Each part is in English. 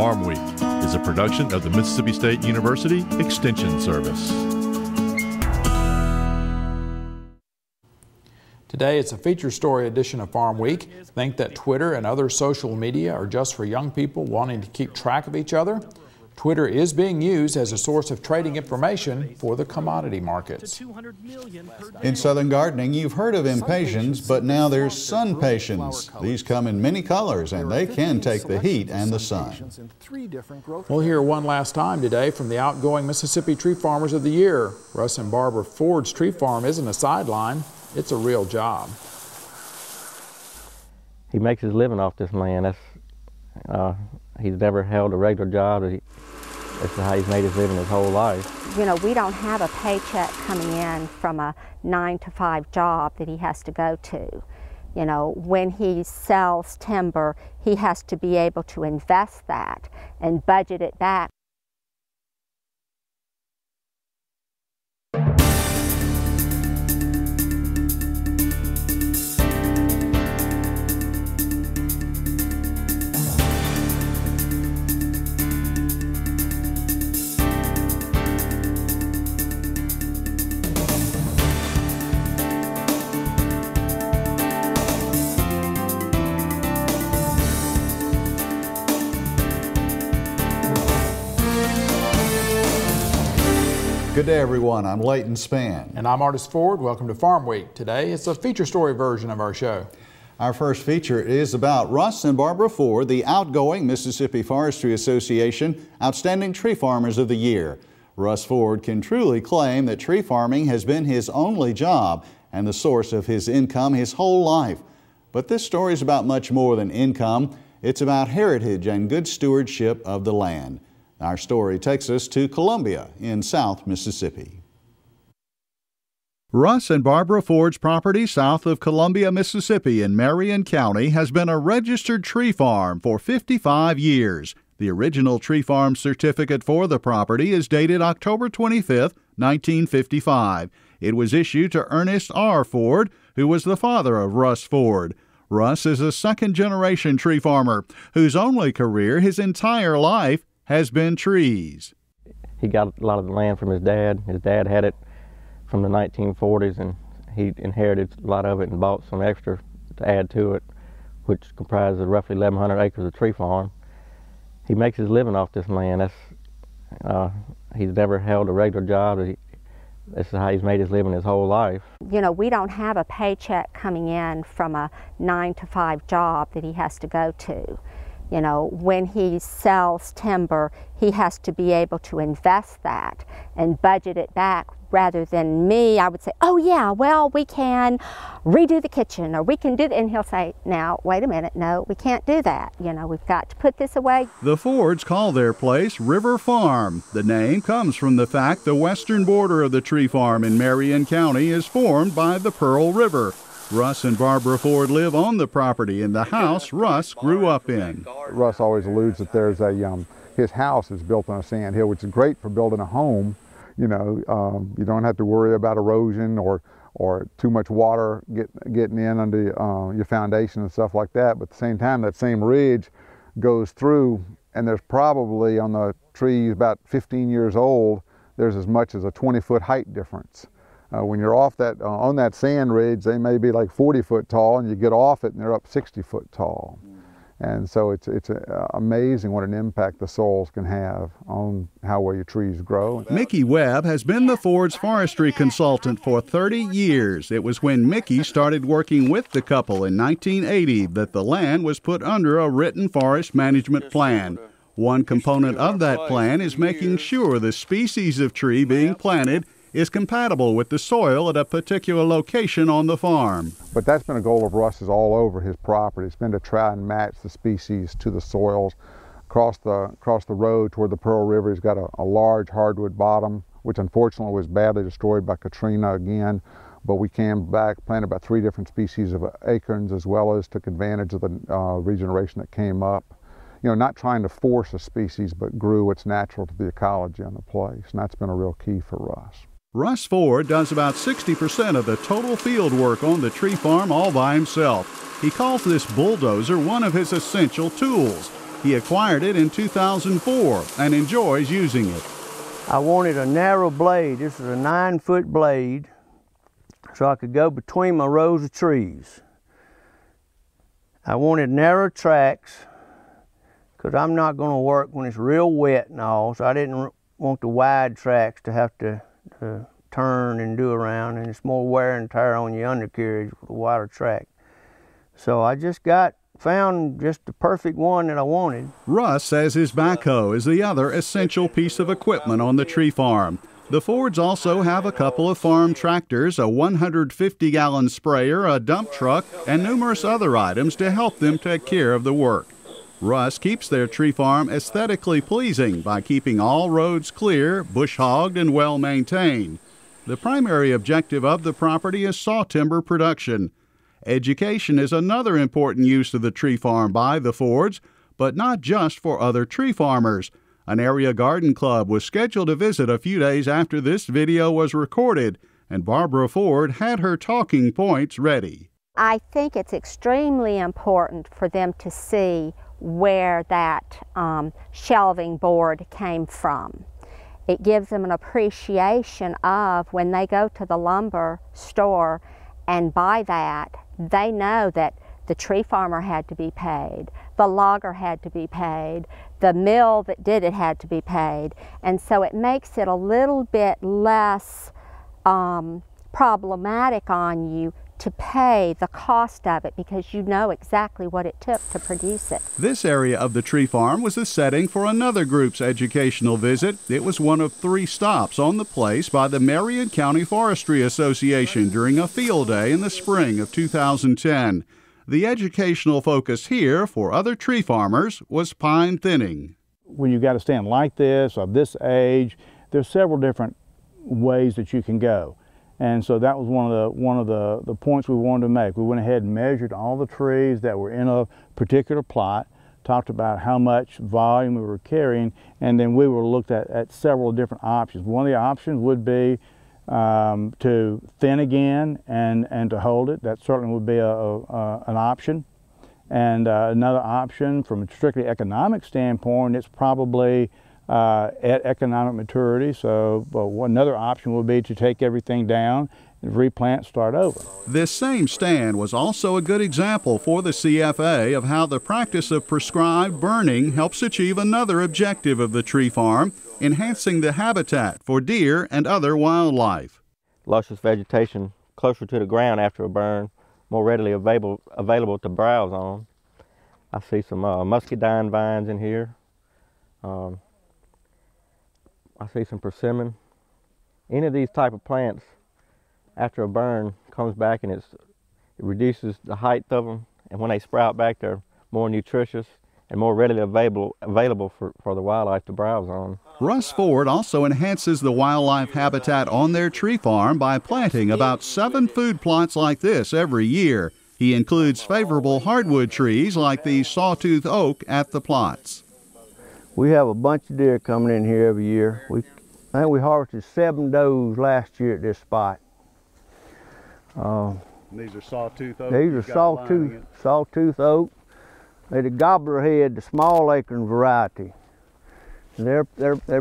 Farm Week is a production of the Mississippi State University Extension Service. Today it's a feature story edition of Farm Week. Think that Twitter and other social media are just for young people wanting to keep track of each other? Twitter is being used as a source of trading information for the commodity markets. In southern gardening, you've heard of impatiens, but now there's sun patiens. These come in many colors and they can take the heat and the sun. We'll hear one last time today from the outgoing Mississippi Tree Farmers of the Year. Russ and Barbara Ford's tree farm isn't a sideline, it's a real job. He makes his living off this land. He's never held a regular job. That's how he's made his living his whole life. You know, we don't have a paycheck coming in from a 9-to-5 job that he has to go to. You know, when he sells timber, he has to be able to invest that and budget it back. Good day, everyone. I'm Leighton Spann. And I'm Artist Ford. Welcome to Farm Week. Today it's a feature story version of our show. Our first feature is about Russ and Barbara Ford, the outgoing Mississippi Forestry Association Outstanding Tree Farmers of the Year. Russ Ford can truly claim that tree farming has been his only job and the source of his income his whole life. But this story is about much more than income. It's about heritage and good stewardship of the land. Our story takes us to Columbia in South Mississippi. Russ and Barbara Ford's property south of Columbia, Mississippi in Marion County has been a registered tree farm for 55 years. The original tree farm certificate for the property is dated October 25, 1955. It was issued to Ernest R. Ford, who was the father of Russ Ford. Russ is a second-generation tree farmer whose only career his entire life has been trees. He got a lot of the land from his dad. His dad had it from the 1940s, and he inherited a lot of it and bought some extra to add to it, which comprises roughly 1,100 acres of tree farm. He makes his living off this land. He's never held a regular job. This is how he's made his living his whole life. You know, we don't have a paycheck coming in from a 9-to-5 job that he has to go to. You know, when he sells timber, he has to be able to invest that and budget it back, rather than me, I would say, oh yeah, well, we can redo the kitchen, or we can do that. And he'll say, now, wait a minute, no, we can't do that. You know, we've got to put this away. The Fords call their place River Farm. The name comes from the fact the western border of the tree farm in Marion County is formed by the Pearl River. Russ and Barbara Ford live on the property in the house Russ grew up in. Russ always alludes that there's his house is built on a sand hill, which is great for building a home. You know, you don't have to worry about erosion or too much water getting in under your foundation and stuff like that. But at the same time, that same ridge goes through, and there's probably on the trees about 15 years old, there's as much as a 20-foot height difference. When you're off that on that sand ridge, they may be like 40 foot tall, and you get off it and they're up 60 foot tall. And so it's amazing what an impact the soils can have on how well your trees grow. Mickey Webb has been the Ford's forestry consultant for 30 years. It was when Mickey started working with the couple in 1980 that the land was put under a written forest management plan. One component of that plan is making sure the species of tree being planted is compatible with the soil at a particular location on the farm. But that's been a goal of Russ's all over his property. It's been to try and match the species to the soils. Across the road toward the Pearl River, he's got a large hardwood bottom, which unfortunately was badly destroyed by Katrina again. But we came back, planted about 3 different species of acorns, as well as took advantage of the regeneration that came up. You know, not trying to force a species, but grew what's natural to the ecology on the place. And that's been a real key for Russ. Russ Ford does about 60% of the total field work on the tree farm all by himself. He calls this bulldozer one of his essential tools. He acquired it in 2004 and enjoys using it. I wanted a narrow blade. This is a 9-foot blade, so I could go between my rows of trees. I wanted narrow tracks because I'm not going to work when it's real wet and all, so I didn't want the wide tracks to have to turn and do around, and it's more wear and tear on your undercarriage with a wider track. So I just found just the perfect one that I wanted. Russ says his backhoe is the other essential piece of equipment on the tree farm. The Fords also have a couple of farm tractors, a 150-gallon sprayer, a dump truck, and numerous other items to help them take care of the work. Russ keeps their tree farm aesthetically pleasing by keeping all roads clear, bush-hogged, and well-maintained. The primary objective of the property is saw timber production. Education is another important use of the tree farm by the Fords, but not just for other tree farmers. An area garden club was scheduled to visit a few days after this video was recorded, and Barbara Ford had her talking points ready. I think it's extremely important for them to see where that shelving board came from. It gives them an appreciation of when they go to the lumber store and buy that, they know that the tree farmer had to be paid, the logger had to be paid, the mill that did it had to be paid, and so it makes it a little bit less problematic on you to pay the cost of it because you know exactly what it took to produce it. This area of the tree farm was the setting for another group's educational visit. It was one of 3 stops on the place by the Marion County Forestry Association during a field day in the spring of 2010. The educational focus here for other tree farmers was pine thinning. When you've got a stand like this, of this age, there's several different ways that you can go. And so that was one of the points we wanted to make. We went ahead and measured all the trees that were in a particular plot, talked about how much volume we were carrying, and then we were looked at several different options. One of the options would be to thin again and to hold it. That certainly would be an option. And another option from a strictly economic standpoint, it's probably at economic maturity. So another option would be to take everything down and replant, start over. This same stand was also a good example for the CFA of how the practice of prescribed burning helps achieve another objective of the tree farm, enhancing the habitat for deer and other wildlife. Luscious vegetation closer to the ground after a burn, more readily available to browse on. I see some muscadine vines in here. I see some persimmon. Any of these type of plants after a burn comes back and it reduces the height of them, and when they sprout back they're more nutritious and more readily available for the wildlife to browse on. Russ Ford also enhances the wildlife habitat on their tree farm by planting about 7 food plots like this every year. He includes favorable hardwood trees like the sawtooth oak at the plots. We have a bunch of deer coming in here every year. I think we harvested 7 does last year at this spot. These are sawtooth oak? These are sawtooth oak. They're the gobbler head, the small acorn variety. They're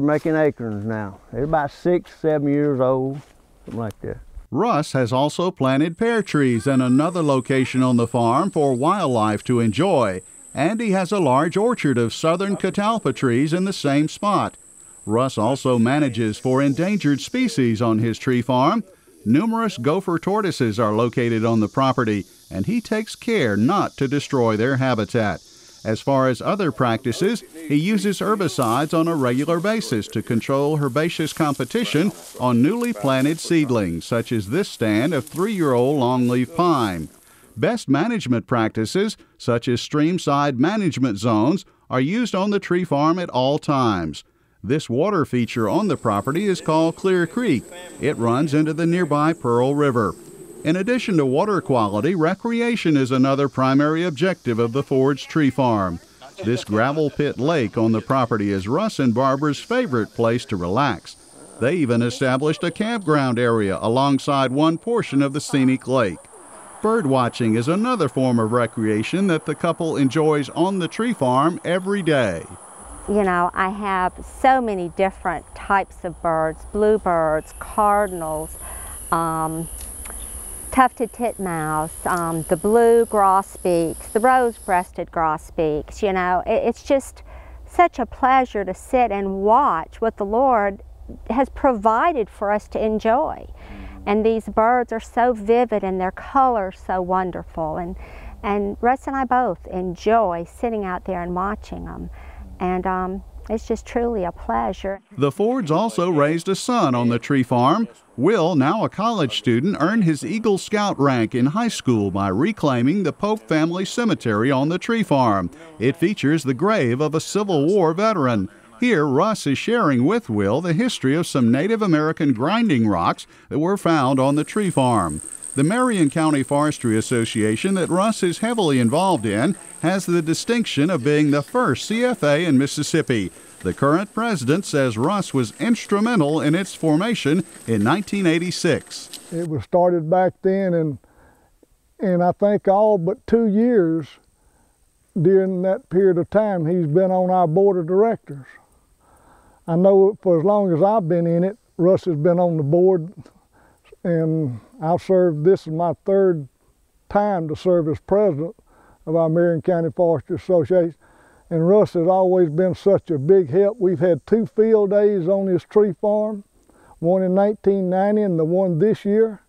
making acorns now. They're about 6, 7 years old, something like that. Russ has also planted pear trees in another location on the farm for wildlife to enjoy. And he has a large orchard of southern catalpa trees in the same spot. Russ also manages for endangered species on his tree farm. Numerous gopher tortoises are located on the property, and he takes care not to destroy their habitat. As far as other practices, he uses herbicides on a regular basis to control herbaceous competition on newly planted seedlings, such as this stand of 3-year-old longleaf pine. Best management practices, such as streamside management zones, are used on the tree farm at all times. This water feature on the property is called Clear Creek. It runs into the nearby Pearl River. In addition to water quality, recreation is another primary objective of the Ford's tree farm. This gravel pit lake on the property is Russ and Barbara's favorite place to relax. They even established a campground area alongside one portion of the scenic lake. Bird watching is another form of recreation that the couple enjoys on the tree farm every day. You know, I have so many different types of birds: bluebirds, cardinals, tufted titmouse, the blue grosbeaks, the rose-breasted grosbeaks. You know, it's just such a pleasure to sit and watch what the Lord has provided for us to enjoy. And these birds are so vivid and their colors so wonderful. And Russ and I both enjoy sitting out there and watching them. And it's just truly a pleasure. The Fords also raised a son on the tree farm. Will, now a college student, earned his Eagle Scout rank in high school by reclaiming the Pope family cemetery on the tree farm. It features the grave of a Civil War veteran. Here, Russ is sharing with Will the history of some Native American grinding rocks that were found on the tree farm. The Marion County Forestry Association that Russ is heavily involved in has the distinction of being the first CFA in Mississippi. The current president says Russ was instrumental in its formation in 1986. It was started back then, and I think all but 2 years during that period of time he's been on our board of directors. I know for as long as I've been in it, Russ has been on the board, and I've served, this is my third time to serve as president of our Marion County Forestry Association. And Russ has always been such a big help. We've had 2 field days on this tree farm, one in 1990 and the one this year.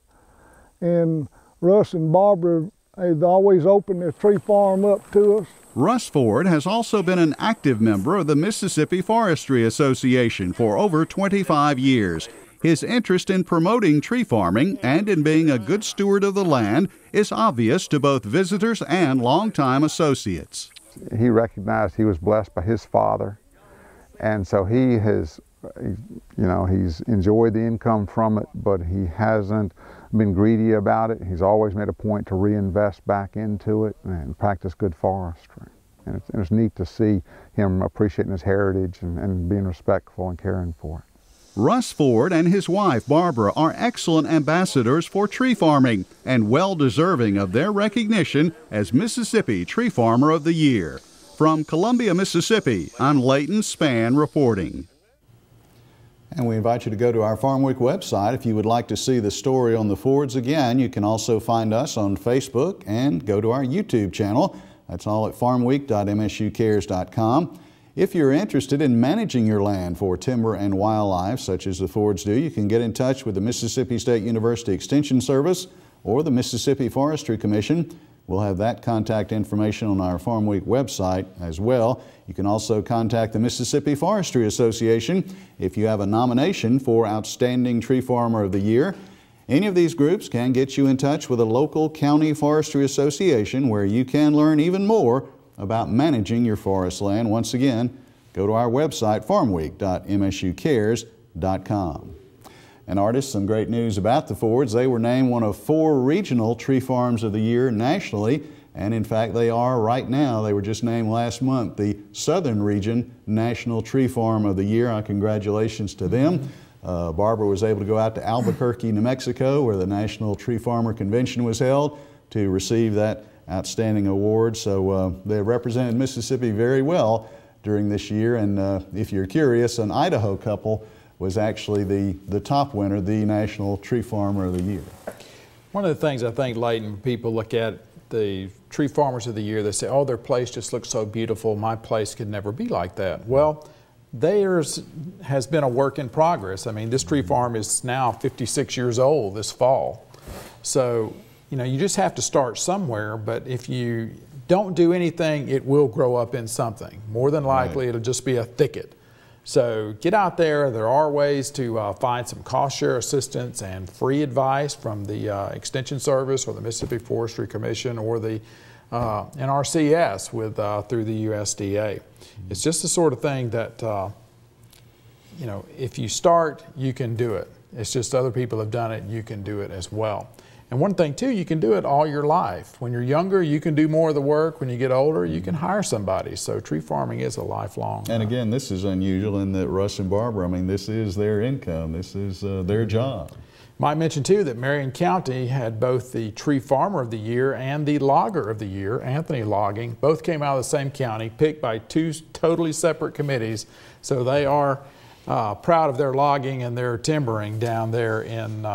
And Russ and Barbara, they've always opened their tree farm up to us. Russ Ford has also been an active member of the Mississippi Forestry Association for over 25 years. His interest in promoting tree farming and in being a good steward of the land is obvious to both visitors and longtime associates. He recognized he was blessed by his father, and so he's enjoyed the income from it, but he hasn't been greedy about it. He's always made a point to reinvest back into it and practice good forestry. And it's neat to see him appreciating his heritage and being respectful and caring for it. Russ Ford and his wife Barbara are excellent ambassadors for tree farming and well deserving of their recognition as Mississippi Tree Farmer of the Year. From Columbia, Mississippi, I'm Leighton Spann reporting. And we invite you to go to our Farm Week website if you would like to see the story on the Fords again. You can also find us on Facebook and go to our YouTube channel. That's all at farmweek.msucares.com. If you're interested in managing your land for timber and wildlife, such as the Fords do, you can get in touch with the Mississippi State University Extension Service or the Mississippi Forestry Commission. We'll have that contact information on our Farm Week website as well. You can also contact the Mississippi Forestry Association if you have a nomination for Outstanding Tree Farmer of the Year. Any of these groups can get you in touch with a local county forestry association where you can learn even more about managing your forest land. Once again, go to our website, farmweek.msucares.com. And artists, some great news about the Fords. They were named one of 4 regional tree farms of the year nationally, and in fact they are right now. They were just named last month the Southern Region National Tree Farm of the Year. Our congratulations to them. Barbara was able to go out to Albuquerque, New Mexico, where the National Tree Farmer Convention was held, to receive that outstanding award. So they represented Mississippi very well during this year, and if you're curious, an Idaho couple was actually the top winner, the National Tree Farmer of the Year. One of the things I think, Leighton, people look at the Tree Farmers of the Year, they say, oh, their place just looks so beautiful, my place could never be like that. Well, theirs has been a work in progress. I mean, this tree farm is now 56 years old this fall. So, you know, you just have to start somewhere, but if you don't do anything, it will grow up in something. More than likely, it'll just be a thicket. So get out there. There are ways to find some cost share assistance and free advice from the Extension Service or the Mississippi Forestry Commission or the NRCS through the USDA. It's just the sort of thing that, you know, if you start, you can do it. It's just other people have done it, you can do it as well. And one thing too, you can do it all your life. When you're younger, you can do more of the work. When you get older, you can hire somebody. So tree farming is a lifelong. And again, this is unusual in that Russ and Barbara, I mean, this is their income. This is their job. Might mention too that Marion County had both the Tree Farmer of the Year and the Logger of the Year, Anthony Logging. Both came out of the same county, picked by two totally separate committees. So they are proud of their logging and their timbering down there in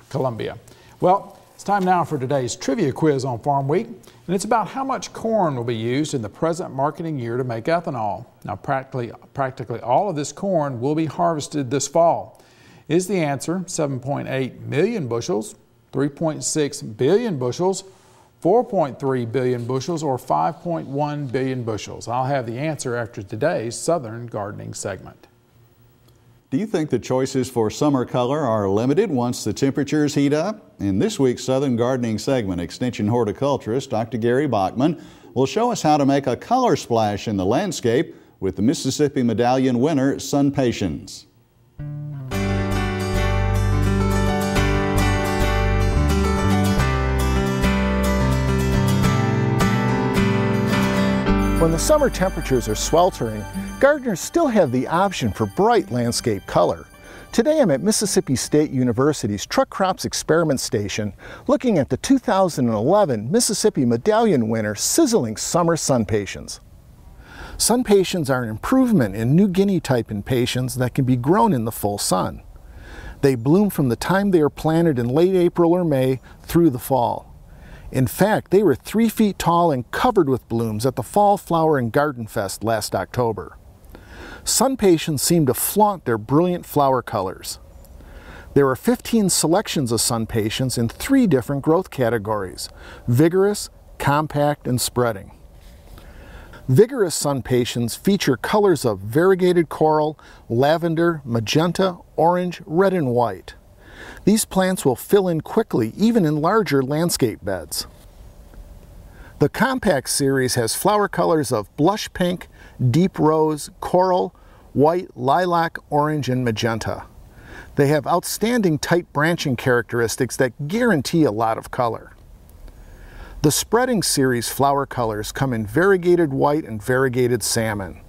Columbia. Well, it's time now for today's trivia quiz on Farm Week, and it's about how much corn will be used in the present marketing year to make ethanol. Now, practically all of this corn will be harvested this fall. Is the answer 7.8 million bushels, 3.6 billion bushels, 4.3 billion bushels, or 5.1 billion bushels? I'll have the answer after today's Southern Gardening segment. Do you think the choices for summer color are limited once the temperatures heat up? In this week's Southern Gardening segment, Extension horticulturist Dr. Gary Bachman will show us how to make a color splash in the landscape with the Mississippi Medallion winner, Sun Patience. When the summer temperatures are sweltering, gardeners still have the option for bright landscape color. Today I'm at Mississippi State University's Truck Crops Experiment Station looking at the 2011 Mississippi Medallion winner Sizzling Summer Sun Patience. Sun Patience are an improvement in New Guinea type impatiens that can be grown in the full sun. They bloom from the time they are planted in late April or May through the fall. In fact, they were 3 feet tall and covered with blooms at the Fall Flower and Garden Fest last October. Sun Patience seem to flaunt their brilliant flower colors. There are 15 selections of Sun Patience in 3 different growth categories: vigorous, compact, and spreading. Vigorous Sun Patience feature colors of variegated coral, lavender, magenta, orange, red, and white. These plants will fill in quickly, even in larger landscape beds. The Compact series has flower colors of blush pink, deep rose, coral, white, lilac, orange, and magenta. They have outstanding tight branching characteristics that guarantee a lot of color. The Spreading series flower colors come in variegated white and variegated salmon.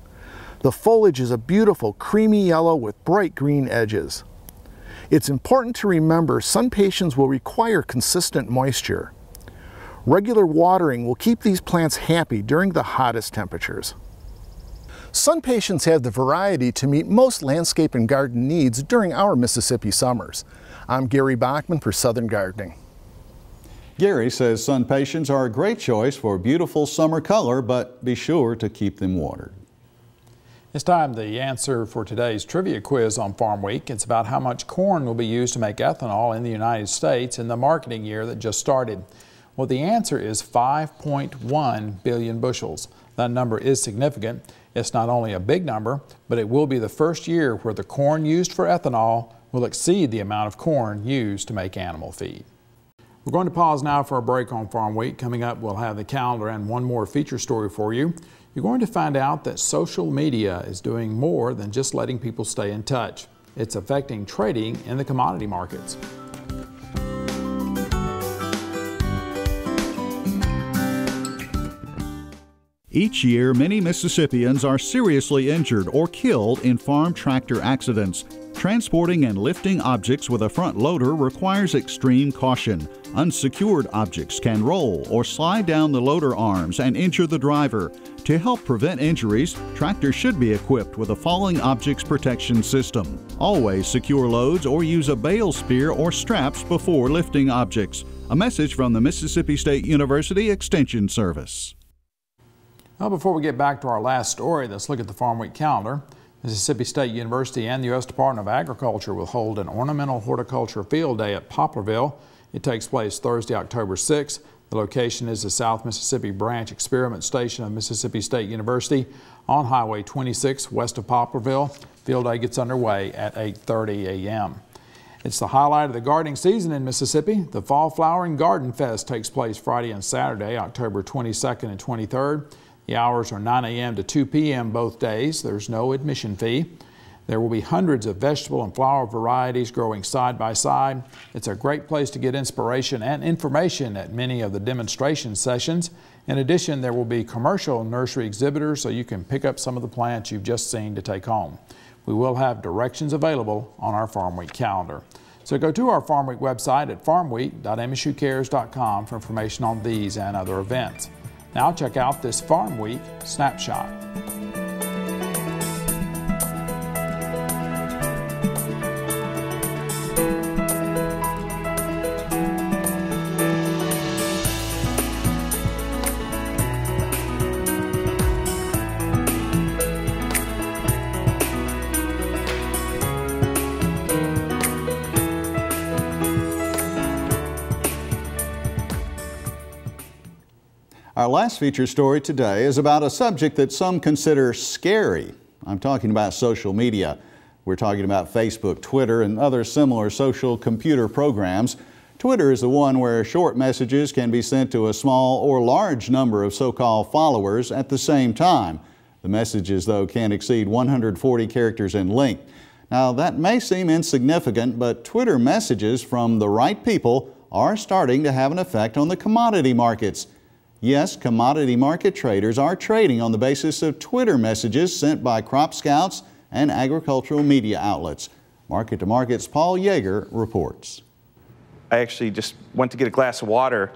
The foliage is a beautiful creamy yellow with bright green edges. It's important to remember Sun Patience will require consistent moisture. Regular watering will keep these plants happy during the hottest temperatures. Sun Patience have the variety to meet most landscape and garden needs during our Mississippi summers. I'm Gary Bachman for Southern Gardening. Gary says Sun Patience are a great choice for beautiful summer color, but be sure to keep them watered. It's time the answer for today's trivia quiz on Farm Week. It's about how much corn will be used to make ethanol in the United States in the marketing year that just started. Well, the answer is 5.1 billion bushels. That number is significant. It's not only a big number, but it will be the first year where the corn used for ethanol will exceed the amount of corn used to make animal feed. We're going to pause now for a break on Farm Week. Coming up, we'll have the calendar and one more feature story for you. You're going to find out that social media is doing more than just letting people stay in touch. It's affecting trading in the commodity markets. Each year, many Mississippians are seriously injured or killed in farm tractor accidents. Transporting and lifting objects with a front loader requires extreme caution. Unsecured objects can roll or slide down the loader arms and injure the driver. To help prevent injuries, tractors should be equipped with a falling objects protection system. Always secure loads or use a bale spear or straps before lifting objects. A message from the Mississippi State University Extension Service. Well, before we get back to our last story, let's look at the Farm Week calendar. Mississippi State University and the U.S. Department of Agriculture will hold an ornamental horticulture field day at Poplarville. It takes place Thursday, October 6th. The location is the South Mississippi Branch Experiment Station of Mississippi State University on Highway 26 west of Poplarville. Field day gets underway at 8:30 a.m. It's the highlight of the gardening season in Mississippi. The Fall Flower and Garden Fest takes place Friday and Saturday, October 22nd and 23rd. The hours are 9 a.m. to 2 p.m. both days. There's no admission fee. There will be hundreds of vegetable and flower varieties growing side by side. It's a great place to get inspiration and information at many of the demonstration sessions. In addition, there will be commercial nursery exhibitors so you can pick up some of the plants you've just seen to take home. We will have directions available on our Farm Week calendar. So go to our Farm Week website at farmweek.msucares.com for information on these and other events. Now check out this Farm Week snapshot. Our last feature story today is about a subject that some consider scary. I'm talking about social media. We're talking about Facebook, Twitter, and other similar social computer programs. Twitter is the one where short messages can be sent to a small or large number of so-called followers at the same time. The messages, though, can exceed 140 characters in length. Now, that may seem insignificant, but Twitter messages from the right people are starting to have an effect on the commodity markets. Yes, commodity market traders are trading on the basis of Twitter messages sent by crop scouts and agricultural media outlets. Market to Market's Paul Yeager reports. I actually just went to get a glass of water,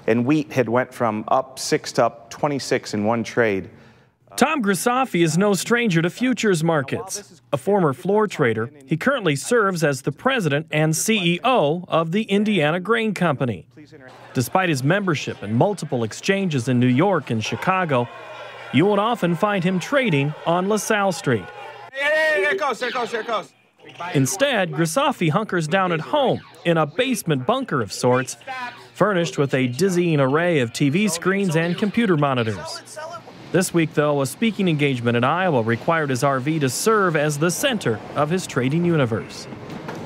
and wheat had went from up 6 to up 26 in one trade. Tom Grisafi is no stranger to futures markets. A former floor trader, he currently serves as the president and CEO of the Indiana Grain Company. Despite his membership in multiple exchanges in New York and Chicago, you won't often find him trading on LaSalle Street. Hey, there it goes, there it goes, there it goes. Instead, Grisafi hunkers down at home in a basement bunker of sorts, furnished with a dizzying array of TV screens and computer monitors. This week, though, a speaking engagement in Iowa required his RV to serve as the center of his trading universe.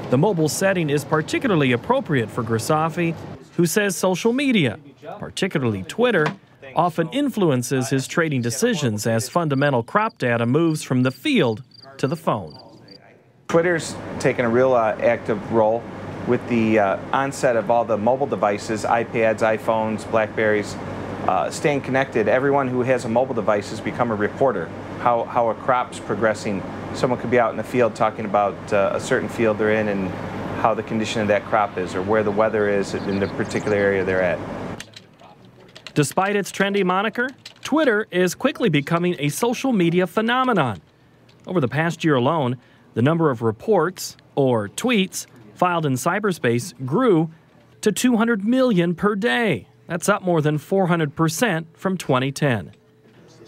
The mobile setting is particularly appropriate for Grisafi, who says social media, particularly Twitter, often influences his trading decisions as fundamental crop data moves from the field to the phone. Twitter's taken a real active role with the onset of all the mobile devices, iPads, iPhones, Blackberries, staying connected. Everyone who has a mobile device has become a reporter, how a crop's progressing. Someone could be out in the field talking about a certain field they're in and how the condition of that crop is or where the weather is in the particular area they're at. Despite its trendy moniker, Twitter is quickly becoming a social media phenomenon. Over the past year alone, the number of reports, or tweets, filed in cyberspace grew to 200 million per day. That's up more than 400% from 2010.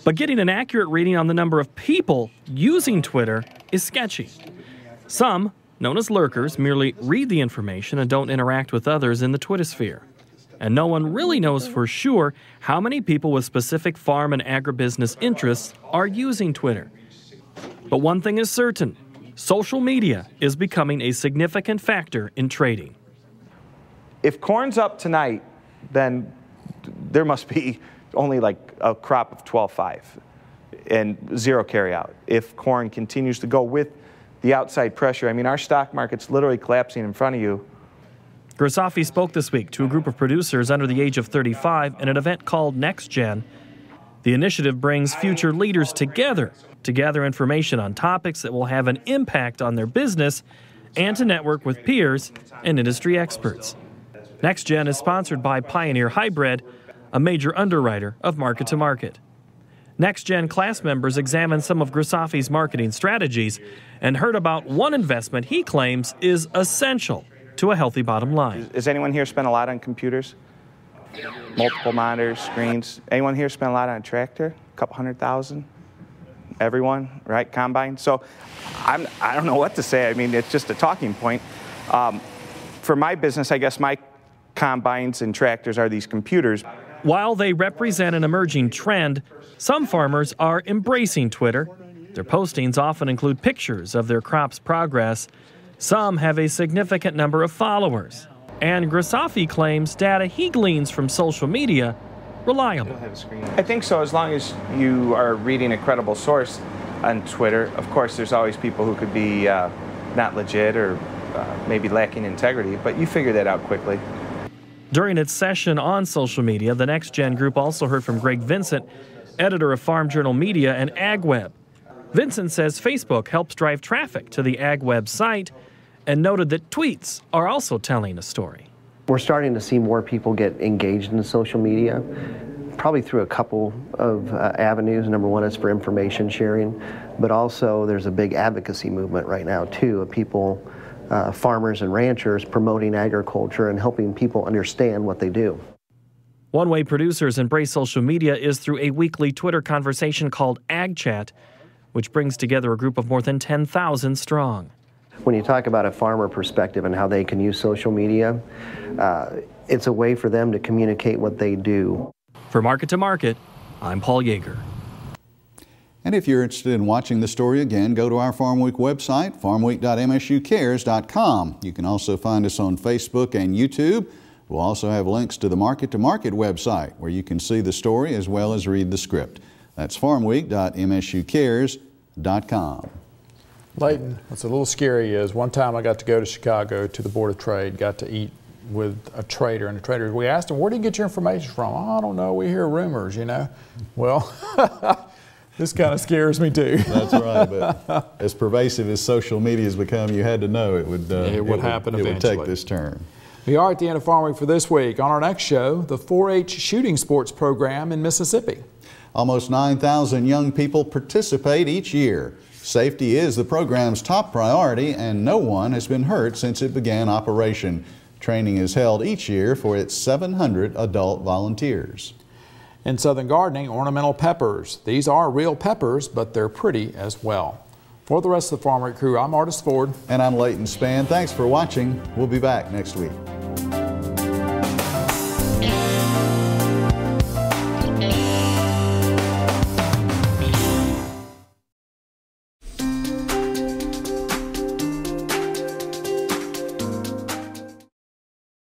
But getting an accurate reading on the number of people using Twitter is sketchy. Some, known as lurkers, merely read the information and don't interact with others in the Twittersphere. And no one really knows for sure how many people with specific farm and agribusiness interests are using Twitter. But one thing is certain, social media is becoming a significant factor in trading. If corn's up tonight, then there must be only like a crop of 12.5 and zero carryout. If corn continues to go with the outside pressure, I mean, our stock market's literally collapsing in front of you. Grisafi spoke this week to a group of producers under the age of 35 at an event called Next Gen. The initiative brings future leaders together to gather information on topics that will have an impact on their business and to network with peers and industry experts. Next Gen is sponsored by Pioneer Hybrid, a major underwriter of Market to Market. Next Gen class members examined some of Grisafi's marketing strategies and heard about one investment he claims is essential to a healthy bottom line. Has anyone here spent a lot on computers? Multiple monitors, screens. Anyone here spent a lot on a tractor? A couple $100,000? Everyone, right? Combine. So I don't know what to say. I mean, it's just a talking point. For my business, I guess my combines and tractors are these computers. While they represent an emerging trend, some farmers are embracing Twitter. Their postings often include pictures of their crop's progress. Some have a significant number of followers. And Grisafi claims data he gleans from social media reliable. I think so, as long as you are reading a credible source on Twitter. Of course, there's always people who could be not legit or maybe lacking integrity, but you figure that out quickly. During its session on social media, the Next Gen group also heard from Greg Vincent, editor of Farm Journal Media and AgWeb. Vincent says Facebook helps drive traffic to the AgWeb site, and noted that tweets are also telling a story. We're starting to see more people get engaged in social media, probably through a couple of avenues. Number one is for information sharing, but also there's a big advocacy movement right now too of people, farmers and ranchers, promoting agriculture and helping people understand what they do. One way producers embrace social media is through a weekly Twitter conversation called Ag Chat, which brings together a group of more than 10,000 strong. When you talk about a farmer perspective and how they can use social media, it's a way for them to communicate what they do. For Market to Market, I'm Paul Yeager. And if you're interested in watching the story again, go to our Farm Week website, farmweek.msucares.com. You can also find us on Facebook and YouTube. We'll also have links to the Market website where you can see the story as well as read the script. That's farmweek.msucares.com. Leighton, what's a little scary is one time I got to go to Chicago to the Board of Trade, got to eat with a trader, and the trader, we asked him, where do you get your information from? Oh, I don't know, we hear rumors, you know. Well, this kind of scares me too. That's right, but as pervasive as social media has become, you had to know it would happen eventually. It would take this turn. We are at the end of Farm Week for this week. On our next show, the 4-H shooting sports program in Mississippi. Almost 9,000 young people participate each year. Safety is the program's top priority, and no one has been hurt since it began operation. Training is held each year for its 700 adult volunteers. In Southern Gardening, ornamental peppers. These are real peppers, but they're pretty as well. For the rest of the Farm Week crew, I'm Artis Ford. And I'm Leighton Spann. Thanks for watching. We'll be back next week.